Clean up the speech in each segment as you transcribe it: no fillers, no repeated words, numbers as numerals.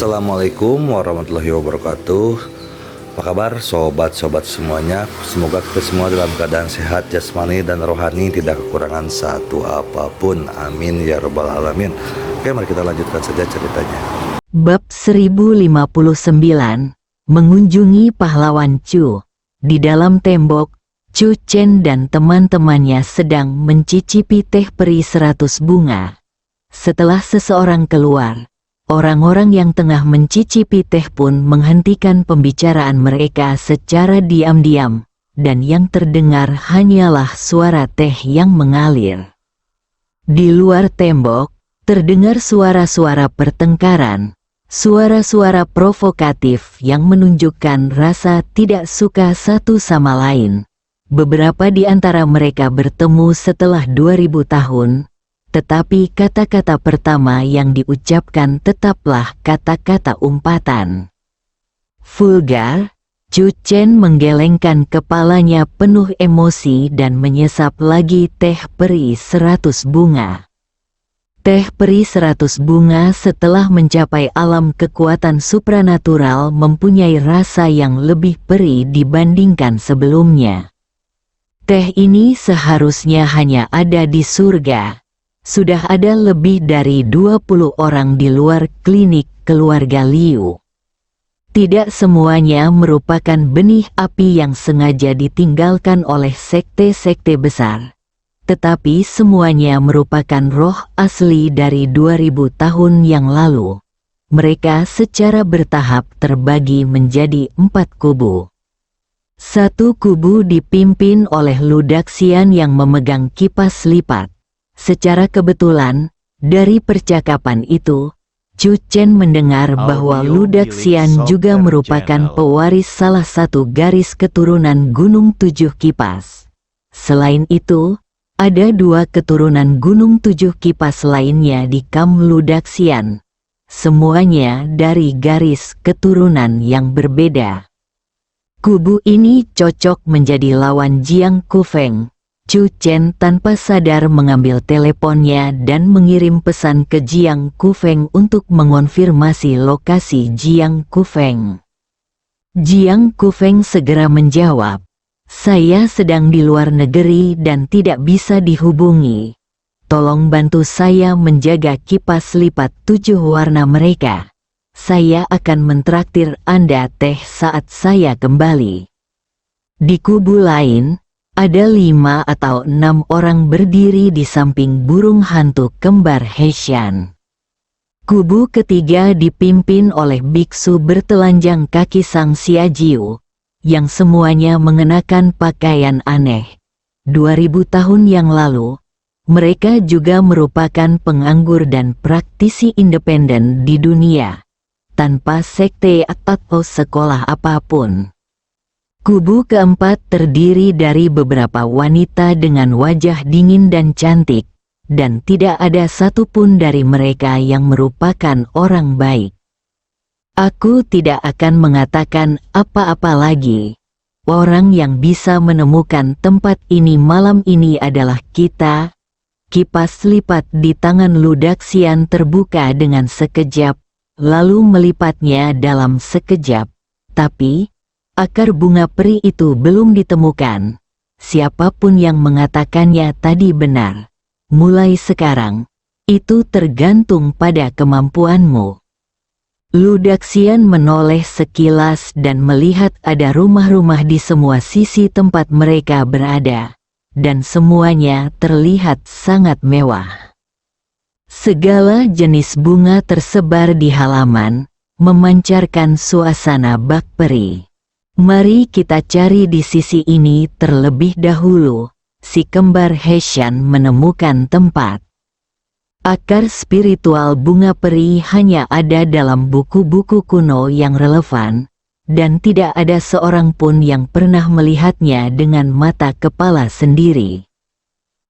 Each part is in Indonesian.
Assalamualaikum warahmatullahi wabarakatuh. Apa kabar sobat-sobat semuanya? Semoga kita semua dalam keadaan sehat jasmani dan rohani, tidak kekurangan satu apapun. Amin ya rabbal alamin. Oke, mari kita lanjutkan saja ceritanya. Bab 1059, mengunjungi pahlawan Chu. Di dalam tembok, Chu Chen dan teman-temannya sedang mencicipi teh peri 100 bunga. Setelah seseorang keluar, orang-orang yang tengah mencicipi teh pun menghentikan pembicaraan mereka secara diam-diam, dan yang terdengar hanyalah suara teh yang mengalir. Di luar tembok, terdengar suara-suara pertengkaran, suara-suara provokatif yang menunjukkan rasa tidak suka satu sama lain. Beberapa di antara mereka bertemu setelah 2000 tahun, tetapi kata-kata pertama yang diucapkan tetaplah kata-kata umpatan. Vulgar, Chu Chen menggelengkan kepalanya penuh emosi dan menyesap lagi teh peri 100 bunga. Teh peri 100 bunga setelah mencapai alam kekuatan supranatural mempunyai rasa yang lebih perih dibandingkan sebelumnya. Teh ini seharusnya hanya ada di surga. Sudah ada lebih dari 20 orang di luar klinik keluarga Liu. Tidak semuanya merupakan benih api yang sengaja ditinggalkan oleh sekte-sekte besar, tetapi semuanya merupakan roh asli dari 2000 tahun yang lalu. Mereka secara bertahap terbagi menjadi 4 kubu. Satu kubu dipimpin oleh Ludaxian yang memegang kipas lipat. Secara kebetulan, dari percakapan itu, Chu Chen mendengar bahwa Ludaxian juga merupakan pewaris salah satu garis keturunan Gunung Tujuh Kipas. Selain itu, ada 2 keturunan Gunung Tujuh Kipas lainnya di Kam Ludaxian. Semuanya dari garis keturunan yang berbeda. Kubu ini cocok menjadi lawan Jiang Kufeng. Chu Chen tanpa sadar mengambil teleponnya dan mengirim pesan ke Jiang Kufeng untuk mengonfirmasi lokasi Jiang Kufeng. Jiang Kufeng segera menjawab, "Saya sedang di luar negeri dan tidak bisa dihubungi. Tolong bantu saya menjaga kipas lipat 7 warna mereka. Saya akan mentraktir Anda teh saat saya kembali." Di kubu lain, ada 5 atau 6 orang berdiri di samping burung hantu kembar Heshan. Kubu ketiga dipimpin oleh biksu bertelanjang kaki Sang Xiajiu, yang semuanya mengenakan pakaian aneh. 2000 tahun yang lalu, mereka juga merupakan penganggur dan praktisi independen di dunia, tanpa sekte atau sekolah apapun. Kubu keempat terdiri dari beberapa wanita dengan wajah dingin dan cantik, dan tidak ada satupun dari mereka yang merupakan orang baik. Aku tidak akan mengatakan apa-apa lagi. Orang yang bisa menemukan tempat ini malam ini adalah kita. Kipas lipat di tangan Ludaxian terbuka dengan sekejap, lalu melipatnya dalam sekejap. Tapi akar bunga peri itu belum ditemukan. Siapapun yang mengatakannya tadi benar. Mulai sekarang, itu tergantung pada kemampuanmu. Ludaxian menoleh sekilas dan melihat ada rumah-rumah di semua sisi tempat mereka berada, dan semuanya terlihat sangat mewah. Segala jenis bunga tersebar di halaman, memancarkan suasana bak peri. Mari kita cari di sisi ini terlebih dahulu. Si kembar Heshan menemukan tempat. Akar spiritual bunga peri hanya ada dalam buku-buku kuno yang relevan, dan tidak ada seorang pun yang pernah melihatnya dengan mata kepala sendiri.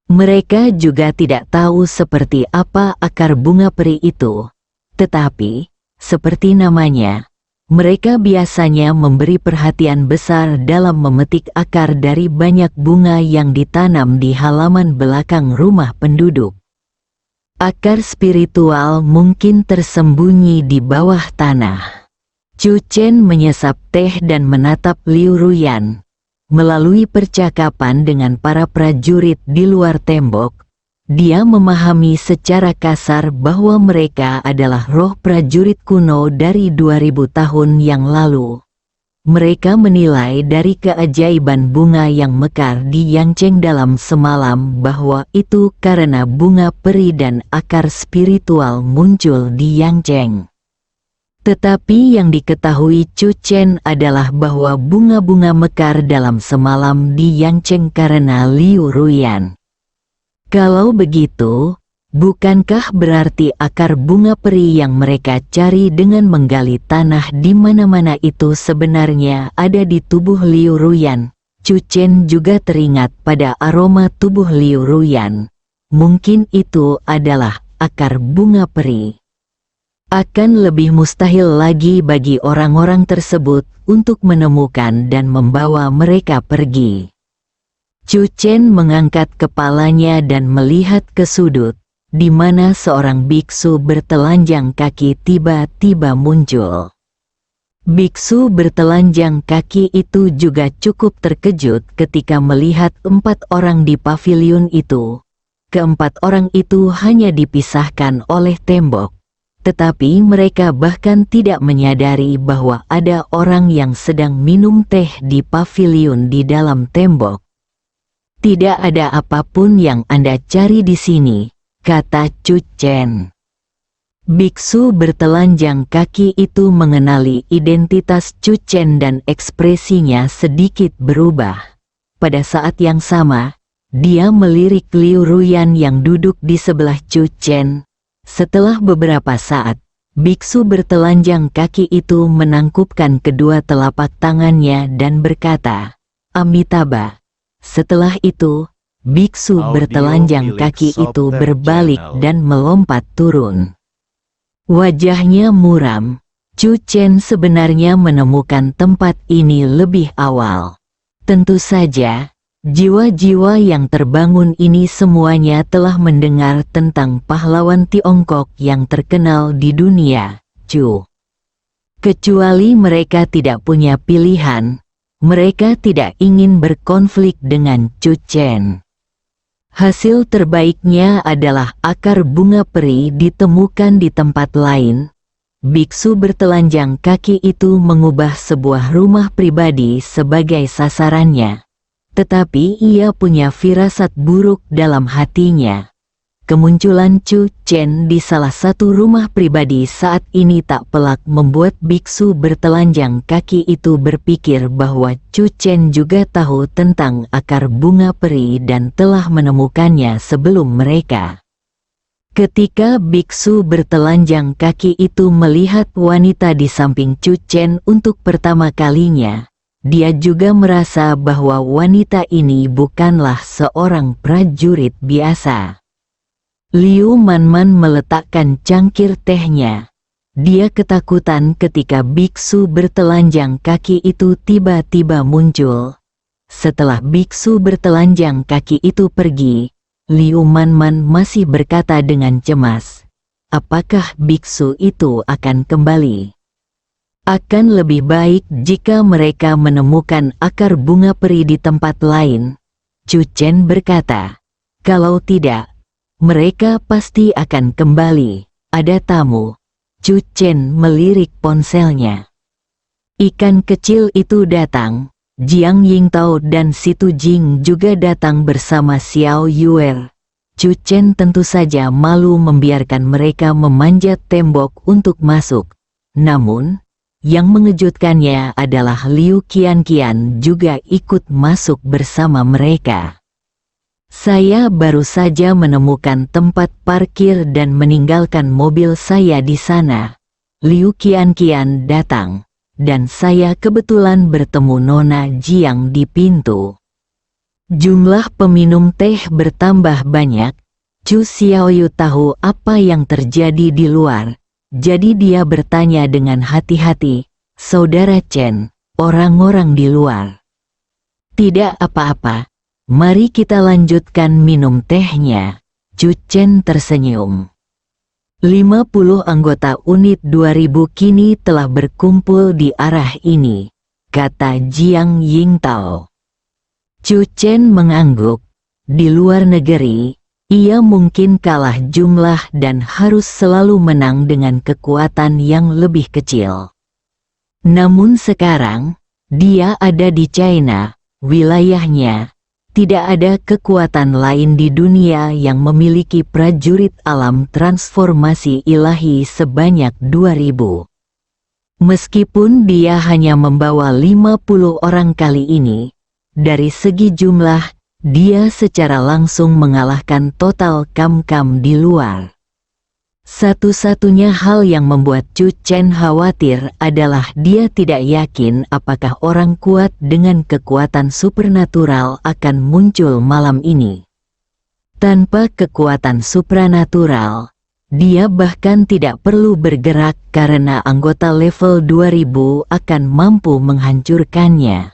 Mereka juga tidak tahu seperti apa akar bunga peri itu, tetapi, seperti namanya, mereka biasanya memberi perhatian besar dalam memetik akar dari banyak bunga yang ditanam di halaman belakang rumah penduduk. Akar spiritual mungkin tersembunyi di bawah tanah. Chu Chen menyesap teh dan menatap Liu Ruyan. Melalui percakapan dengan para prajurit di luar tembok, dia memahami secara kasar bahwa mereka adalah roh prajurit kuno dari 2000 tahun yang lalu. Mereka menilai dari keajaiban bunga yang mekar di Yangcheng dalam semalam bahwa itu karena bunga peri dan akar spiritual muncul di Yangcheng. Tetapi yang diketahui Chu Chen adalah bahwa bunga-bunga mekar dalam semalam di Yangcheng karena Liu Ruyan. Kalau begitu, bukankah berarti akar bunga peri yang mereka cari dengan menggali tanah di mana-mana itu sebenarnya ada di tubuh Liu Ruyan? Chu Chen juga teringat pada aroma tubuh Liu Ruyan. Mungkin itu adalah akar bunga peri. Akan lebih mustahil lagi bagi orang-orang tersebut untuk menemukan dan membawa mereka pergi. Chu Chen mengangkat kepalanya dan melihat ke sudut, di mana seorang biksu bertelanjang kaki tiba-tiba muncul. Biksu bertelanjang kaki itu juga cukup terkejut ketika melihat 4 orang di paviliun itu. Keempat orang itu hanya dipisahkan oleh tembok, tetapi mereka bahkan tidak menyadari bahwa ada orang yang sedang minum teh di paviliun di dalam tembok. Tidak ada apapun yang Anda cari di sini, kata Chu Chen. Biksu bertelanjang kaki itu mengenali identitas Chu Chen dan ekspresinya sedikit berubah. Pada saat yang sama, dia melirik Liu Ruyan yang duduk di sebelah Chu Chen. Setelah beberapa saat, biksu bertelanjang kaki itu menangkupkan kedua telapak tangannya dan berkata, "Amitabha." Setelah itu, biksu bertelanjang kaki itu berbalik dan melompat turun. Wajahnya muram. Chu Chen sebenarnya menemukan tempat ini lebih awal. Tentu saja, jiwa-jiwa yang terbangun ini semuanya telah mendengar tentang pahlawan Tiongkok yang terkenal di dunia, Chu. Kecuali mereka tidak punya pilihan, mereka tidak ingin berkonflik dengan Chu Chen. Hasil terbaiknya adalah akar bunga peri ditemukan di tempat lain. Biksu bertelanjang kaki itu mengubah sebuah rumah pribadi sebagai sasarannya. Tetapi ia punya firasat buruk dalam hatinya. Kemunculan Chu Chen di salah satu rumah pribadi saat ini tak pelak membuat biksu bertelanjang kaki itu berpikir bahwa Chu Chen juga tahu tentang akar bunga peri dan telah menemukannya sebelum mereka. Ketika biksu bertelanjang kaki itu melihat wanita di samping Chu Chen untuk pertama kalinya, dia juga merasa bahwa wanita ini bukanlah seorang prajurit biasa. Liu Manman meletakkan cangkir tehnya. Dia ketakutan ketika biksu bertelanjang kaki itu tiba-tiba muncul. Setelah biksu bertelanjang kaki itu pergi, Liu Manman masih berkata dengan cemas, "Apakah biksu itu akan kembali?" Akan lebih baik jika mereka menemukan akar bunga peri di tempat lain, Chu Chen berkata. Kalau tidak, mereka pasti akan kembali. Ada tamu. Chu Chen melirik ponselnya. Ikan kecil itu datang. Jiang Yingtao dan Situ Jing juga datang bersama Xiao Yuer. Chu Chen tentu saja malu membiarkan mereka memanjat tembok untuk masuk. Namun, yang mengejutkannya adalah Liu Qianqian juga ikut masuk bersama mereka. Saya baru saja menemukan tempat parkir dan meninggalkan mobil saya di sana. Liu Qianqian datang, dan saya kebetulan bertemu Nona Jiang di pintu. Jumlah peminum teh bertambah banyak. Chu Xiaoyu tahu apa yang terjadi di luar, jadi dia bertanya dengan hati-hati, "Saudara Chen, orang-orang di luar." "Tidak apa-apa. Mari kita lanjutkan minum tehnya." Chu Chen tersenyum. 50 anggota unit 2000 kini telah berkumpul di arah ini, kata Jiang Yingtao. Chu Chen mengangguk. Di luar negeri, ia mungkin kalah jumlah dan harus selalu menang dengan kekuatan yang lebih kecil. Namun sekarang, dia ada di China, wilayahnya. Tidak ada kekuatan lain di dunia yang memiliki prajurit alam transformasi ilahi sebanyak 2000. Meskipun dia hanya membawa 50 orang kali ini, dari segi jumlah, dia secara langsung mengalahkan total kam-kam di luar. Satu-satunya hal yang membuat Chu Chen khawatir adalah dia tidak yakin apakah orang kuat dengan kekuatan supernatural akan muncul malam ini. Tanpa kekuatan supranatural, dia bahkan tidak perlu bergerak karena anggota level 2000 akan mampu menghancurkannya.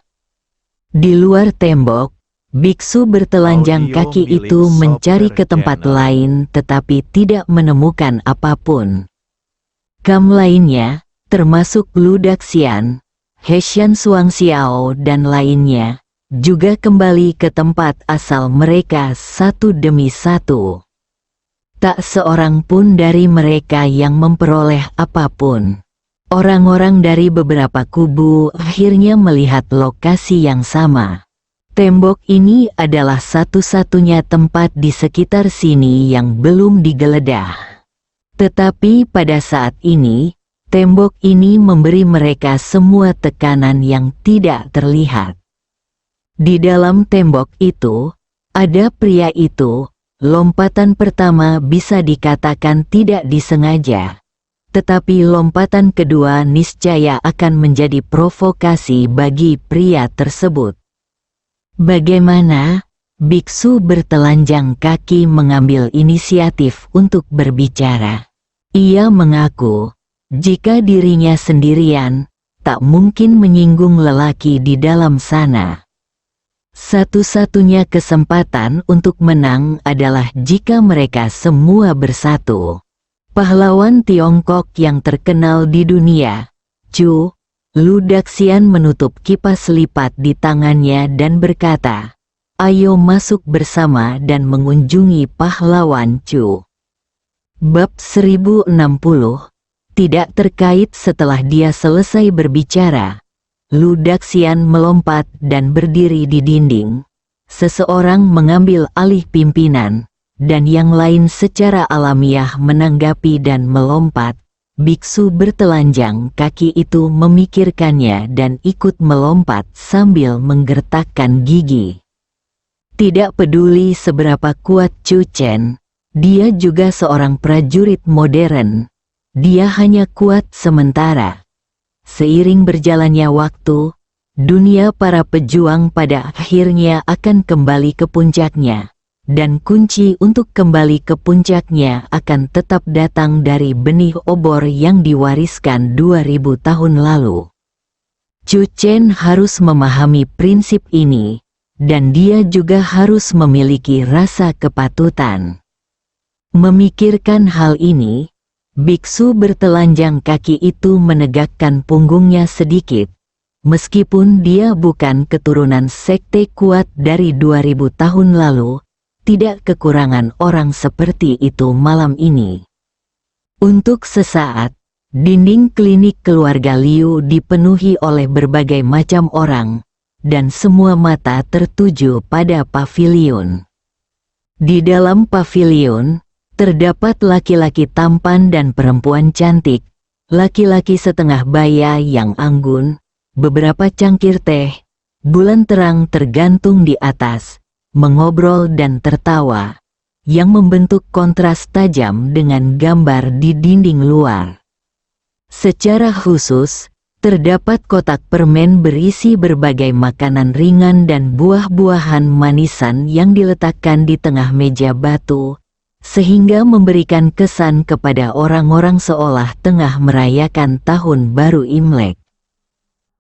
Di luar tembok, biksu bertelanjang kaki itu mencari ke tempat lain tetapi tidak menemukan apapun. Kam lainnya, termasuk Lu Daxian, Heshan Suangxiao dan lainnya, juga kembali ke tempat asal mereka satu demi satu. Tak seorang pun dari mereka yang memperoleh apapun. Orang-orang dari beberapa kubu akhirnya melihat lokasi yang sama. Tembok ini adalah satu-satunya tempat di sekitar sini yang belum digeledah. Tetapi pada saat ini, tembok ini memberi mereka semua tekanan yang tidak terlihat. Di dalam tembok itu, ada pria itu. Lompatan pertama bisa dikatakan tidak disengaja. Tetapi lompatan kedua niscaya akan menjadi provokasi bagi pria tersebut. Bagaimana? Biksu bertelanjang kaki mengambil inisiatif untuk berbicara. Ia mengaku, jika dirinya sendirian, tak mungkin menyinggung lelaki di dalam sana. Satu-satunya kesempatan untuk menang adalah jika mereka semua bersatu. Pahlawan Tiongkok yang terkenal di dunia, Chu Lu Daxian menutup kipas lipat di tangannya dan berkata, "Ayo masuk bersama dan mengunjungi pahlawan Chu." Bab 1060, tidak terkait. Setelah dia selesai berbicara, Lu Daxian melompat dan berdiri di dinding. Seseorang mengambil alih pimpinan, dan yang lain secara alamiah menanggapi dan melompat. Biksu bertelanjang kaki itu memikirkannya dan ikut melompat sambil menggertakkan gigi. Tidak peduli seberapa kuat Chu Chen, dia juga seorang prajurit modern. Dia hanya kuat sementara. Seiring berjalannya waktu, dunia para pejuang pada akhirnya akan kembali ke puncaknya. Dan kunci untuk kembali ke puncaknya akan tetap datang dari benih obor yang diwariskan 2000 tahun lalu. Chu Chen harus memahami prinsip ini, dan dia juga harus memiliki rasa kepatutan. Memikirkan hal ini, biksu bertelanjang kaki itu menegakkan punggungnya sedikit. Meskipun dia bukan keturunan sekte kuat dari 2000 tahun lalu, tidak kekurangan orang seperti itu malam ini. Untuk sesaat, dinding klinik keluarga Liu dipenuhi oleh berbagai macam orang, dan semua mata tertuju pada pavilion. Di dalam pavilion, terdapat laki-laki tampan dan perempuan cantik, laki-laki setengah baya yang anggun, beberapa cangkir teh, bulan terang tergantung di atas, mengobrol dan tertawa, yang membentuk kontras tajam dengan gambar di dinding luar. Secara khusus, terdapat kotak permen berisi berbagai makanan ringan dan buah-buahan manisan yang diletakkan di tengah meja batu, sehingga memberikan kesan kepada orang-orang seolah tengah merayakan tahun baru Imlek.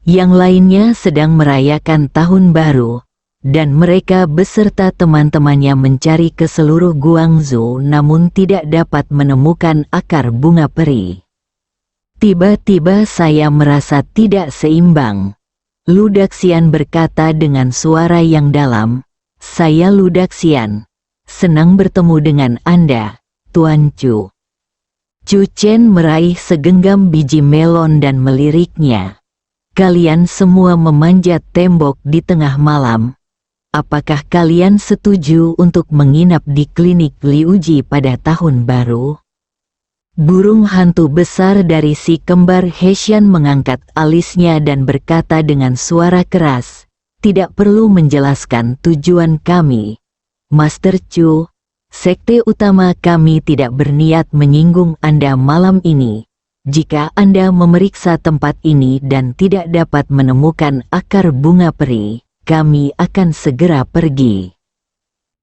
Yang lainnya sedang merayakan tahun baru, dan mereka beserta teman-temannya mencari ke seluruh Guangzhou namun tidak dapat menemukan akar bunga peri. Tiba-tiba saya merasa tidak seimbang. Lu Daxian berkata dengan suara yang dalam, "Saya Lu Daxian. Senang bertemu dengan Anda, Tuan Chu." Chu Chen meraih segenggam biji melon dan meliriknya. "Kalian semua memanjat tembok di tengah malam. Apakah kalian setuju untuk menginap di klinik Liuji pada tahun baru?" Burung hantu besar dari si kembar Hessian mengangkat alisnya dan berkata dengan suara keras, "Tidak perlu menjelaskan tujuan kami, Master Chu. Sekte utama kami tidak berniat menyinggung Anda malam ini. Jika Anda memeriksa tempat ini dan tidak dapat menemukan akar bunga peri, kami akan segera pergi."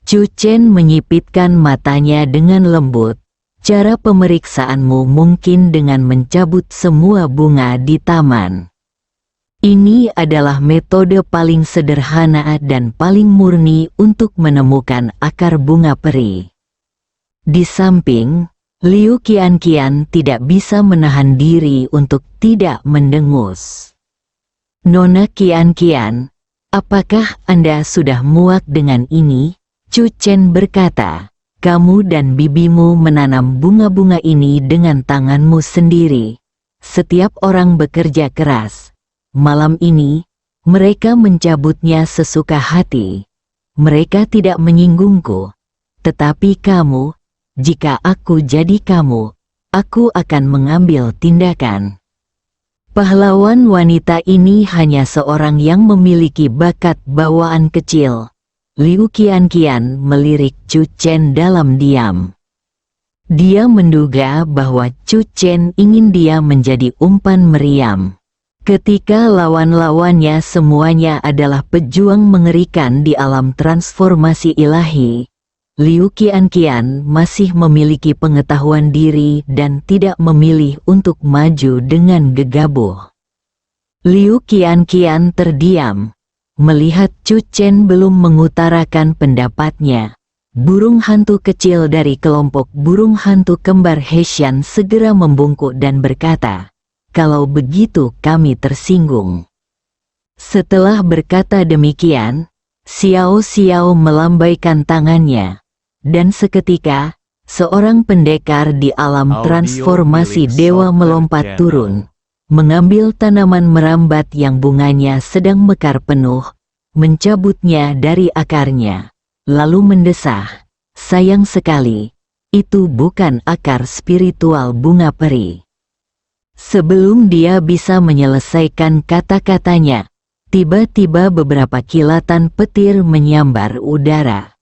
Chu Chen menyipitkan matanya dengan lembut. "Cara pemeriksaanmu mungkin dengan mencabut semua bunga di taman. Ini adalah metode paling sederhana dan paling murni untuk menemukan akar bunga peri." Di samping, Liu Qianqian tidak bisa menahan diri untuk tidak mendengus. "Nona Qianqian, apakah Anda sudah muak dengan ini?" Chu Chen berkata, "Kamu dan bibimu menanam bunga-bunga ini dengan tanganmu sendiri. Setiap orang bekerja keras. Malam ini, mereka mencabutnya sesuka hati. Mereka tidak menyinggungku. Tetapi kamu, jika aku jadi kamu, aku akan mengambil tindakan." Pahlawan wanita ini hanya seorang yang memiliki bakat bawaan kecil. Liu Qianqian melirik Chu Chen dalam diam. Dia menduga bahwa Chu Chen ingin dia menjadi umpan meriam. Ketika lawan-lawannya semuanya adalah pejuang mengerikan di alam transformasi ilahi, Liu Qianqian masih memiliki pengetahuan diri dan tidak memilih untuk maju dengan gegabah. Liu Qianqian terdiam. Melihat Chu Chen belum mengutarakan pendapatnya, burung hantu kecil dari kelompok burung hantu kembar Hessian segera membungkuk dan berkata, "Kalau begitu kami tersinggung." Setelah berkata demikian, Xiao Xiao melambaikan tangannya, dan seketika, seorang pendekar di alam transformasi dewa melompat turun, mengambil tanaman merambat yang bunganya sedang mekar penuh, mencabutnya dari akarnya, lalu mendesah, "Sayang sekali, itu bukan akar spiritual bunga peri." Sebelum dia bisa menyelesaikan kata-katanya, tiba-tiba beberapa kilatan petir menyambar udara.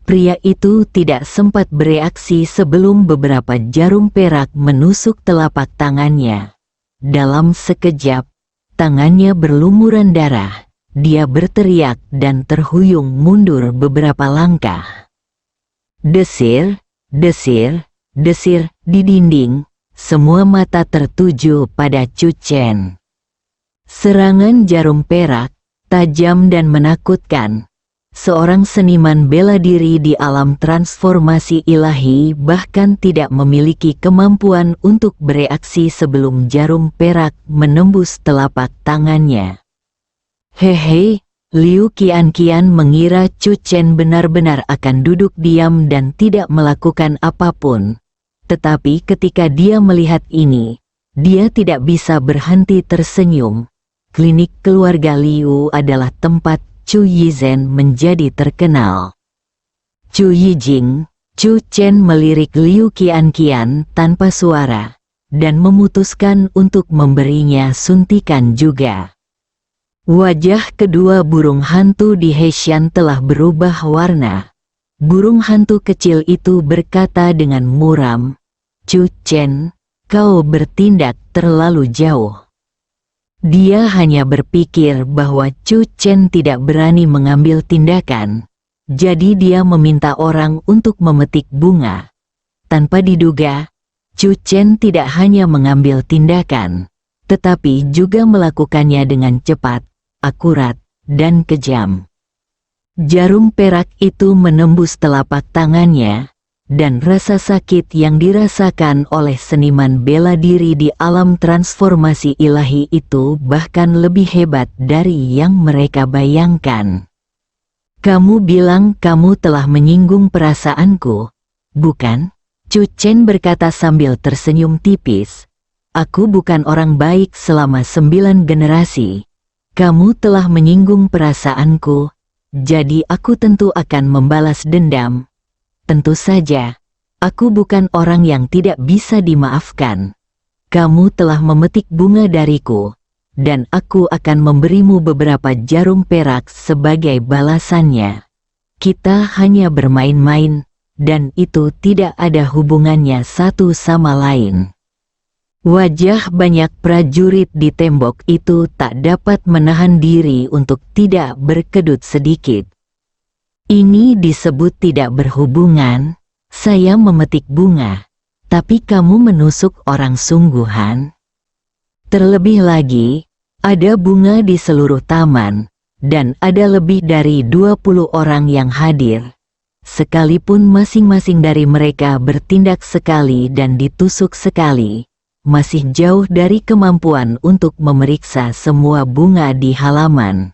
Pria itu tidak sempat bereaksi sebelum beberapa jarum perak menusuk telapak tangannya. Dalam sekejap, tangannya berlumuran darah. Dia berteriak dan terhuyung mundur beberapa langkah. Desir, desir, desir di dinding. Semua mata tertuju pada Chu Chen. Serangan jarum perak, tajam dan menakutkan. Seorang seniman bela diri di alam transformasi ilahi bahkan tidak memiliki kemampuan untuk bereaksi sebelum jarum perak menembus telapak tangannya. Hehe, Liu Qianqian mengira Chu Chen benar-benar akan duduk diam dan tidak melakukan apapun. Tetapi ketika dia melihat ini, dia tidak bisa berhenti tersenyum. Klinik keluarga Liu adalah tempat Chu Yizhen menjadi terkenal. Chu Yijing, Chu Chen melirik Liu Qianqian tanpa suara, dan memutuskan untuk memberinya suntikan juga. Wajah kedua burung hantu di Hessian telah berubah warna. Burung hantu kecil itu berkata dengan muram, "Chu Chen, kau bertindak terlalu jauh." Dia hanya berpikir bahwa Chu Chen tidak berani mengambil tindakan, jadi dia meminta orang untuk memetik bunga. Tanpa diduga, Chu Chen tidak hanya mengambil tindakan, tetapi juga melakukannya dengan cepat, akurat, dan kejam. Jarum perak itu menembus telapak tangannya, dan rasa sakit yang dirasakan oleh seniman bela diri di alam transformasi ilahi itu bahkan lebih hebat dari yang mereka bayangkan. "Kamu bilang kamu telah menyinggung perasaanku, bukan?" Chu Chen berkata sambil tersenyum tipis. "Aku bukan orang baik selama 9 generasi. Kamu telah menyinggung perasaanku, jadi aku tentu akan membalas dendam. Tentu saja, aku bukan orang yang tidak bisa dimaafkan. Kamu telah memetik bunga dariku, dan aku akan memberimu beberapa jarum perak sebagai balasannya. Kita hanya bermain-main, dan itu tidak ada hubungannya satu sama lain." Wajah banyak prajurit di tembok itu tak dapat menahan diri untuk tidak berkedut sedikit. "Ini disebut tidak berhubungan. Saya memetik bunga, tapi kamu menusuk orang sungguhan. Terlebih lagi, ada bunga di seluruh taman, dan ada lebih dari 20 orang yang hadir. Sekalipun masing-masing dari mereka bertindak sekali dan ditusuk sekali, masih jauh dari kemampuan untuk memeriksa semua bunga di halaman.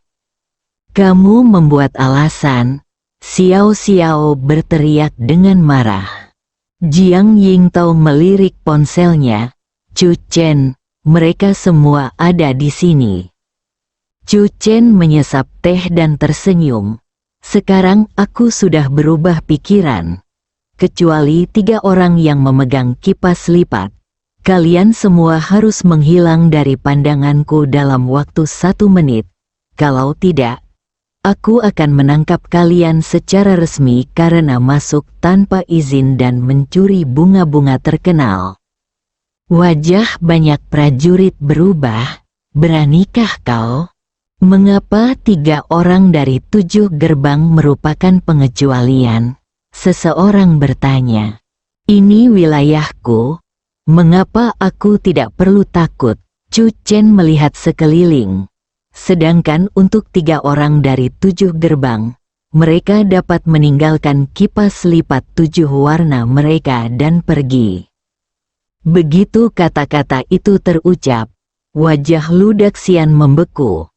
Kamu membuat alasan." Xiao Xiao berteriak dengan marah. Jiang Yingtao melirik ponselnya. "Chu Chen, mereka semua ada di sini." Chu Chen menyesap teh dan tersenyum. "Sekarang aku sudah berubah pikiran. Kecuali 3 orang yang memegang kipas lipat. Kalian semua harus menghilang dari pandanganku dalam waktu 1 menit. Kalau tidak, aku akan menangkap kalian secara resmi karena masuk tanpa izin dan mencuri bunga-bunga terkenal." Wajah banyak prajurit berubah. "Beranikah kau? Mengapa 3 orang dari 7 gerbang merupakan pengecualian?" Seseorang bertanya. "Ini wilayahku. Mengapa aku tidak perlu takut?" Chu Chen melihat sekeliling. Sedangkan untuk 3 orang dari 7 gerbang, mereka dapat meninggalkan kipas lipat 7 warna mereka dan pergi. Begitu kata-kata itu terucap, wajah Lu Daxian membeku.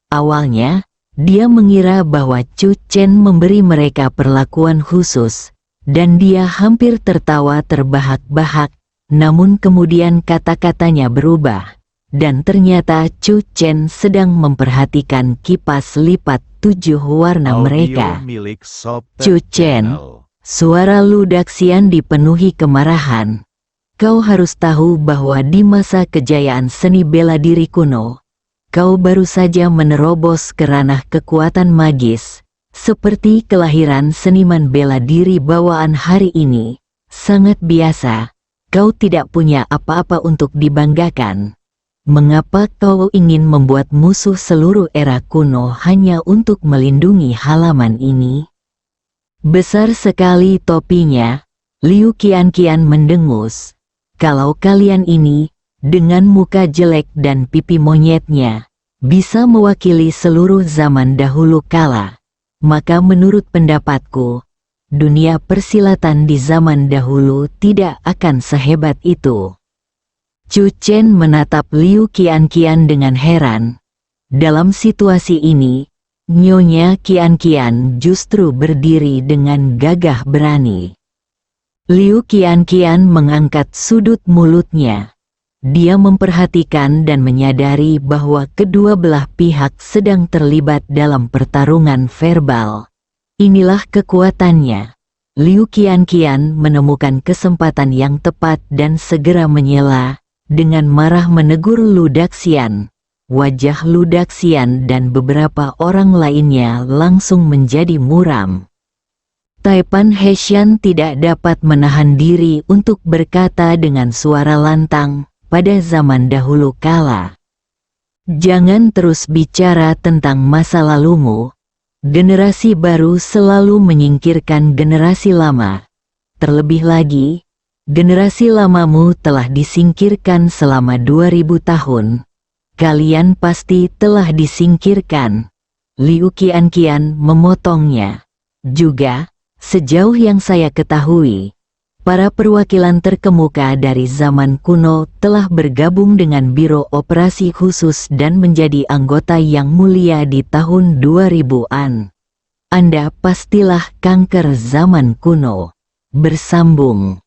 Awalnya, dia mengira bahwa Chu Chen memberi mereka perlakuan khusus, dan dia hampir tertawa terbahak-bahak. Namun kemudian kata-katanya berubah, dan ternyata Chu Chen sedang memperhatikan kipas lipat 7 warna mereka. "Chu Chen," suara Lu Daxian dipenuhi kemarahan. "Kau harus tahu bahwa di masa kejayaan seni bela diri kuno, kau baru saja menerobos ke ranah kekuatan magis, seperti kelahiran seniman bela diri bawaan hari ini. Sangat biasa. Kau tidak punya apa-apa untuk dibanggakan. Mengapa kau ingin membuat musuh seluruh era kuno hanya untuk melindungi halaman ini?" Besar sekali topinya. Liu Qianqian mendengus. "Kalau kalian ini, dengan muka jelek dan pipi monyetnya, bisa mewakili seluruh zaman dahulu kala, maka menurut pendapatku, dunia persilatan di zaman dahulu tidak akan sehebat itu." Chu Chen menatap Liu Qianqian dengan heran. Dalam situasi ini, Nyonya Qianqian justru berdiri dengan gagah berani. Liu Qianqian mengangkat sudut mulutnya. Dia memperhatikan dan menyadari bahwa kedua belah pihak sedang terlibat dalam pertarungan verbal. Inilah kekuatannya. Liu Qianqian menemukan kesempatan yang tepat dan segera menyela, dengan marah menegur Lu Daxian. Wajah Lu Daxian dan beberapa orang lainnya langsung menjadi muram. Taipan Heshian tidak dapat menahan diri untuk berkata dengan suara lantang, "Pada zaman dahulu kala, jangan terus bicara tentang masa lalumu. Generasi baru selalu menyingkirkan generasi lama. Terlebih lagi, generasi lamamu telah disingkirkan selama 2000 tahun. Kalian pasti telah disingkirkan." Liu Qianqian memotongnya. Juga, sejauh yang saya ketahui, para perwakilan terkemuka dari zaman kuno telah bergabung dengan Biro Operasi Khusus dan menjadi anggota yang mulia di tahun 2000-an. Anda pastilah kanker zaman kuno. Bersambung.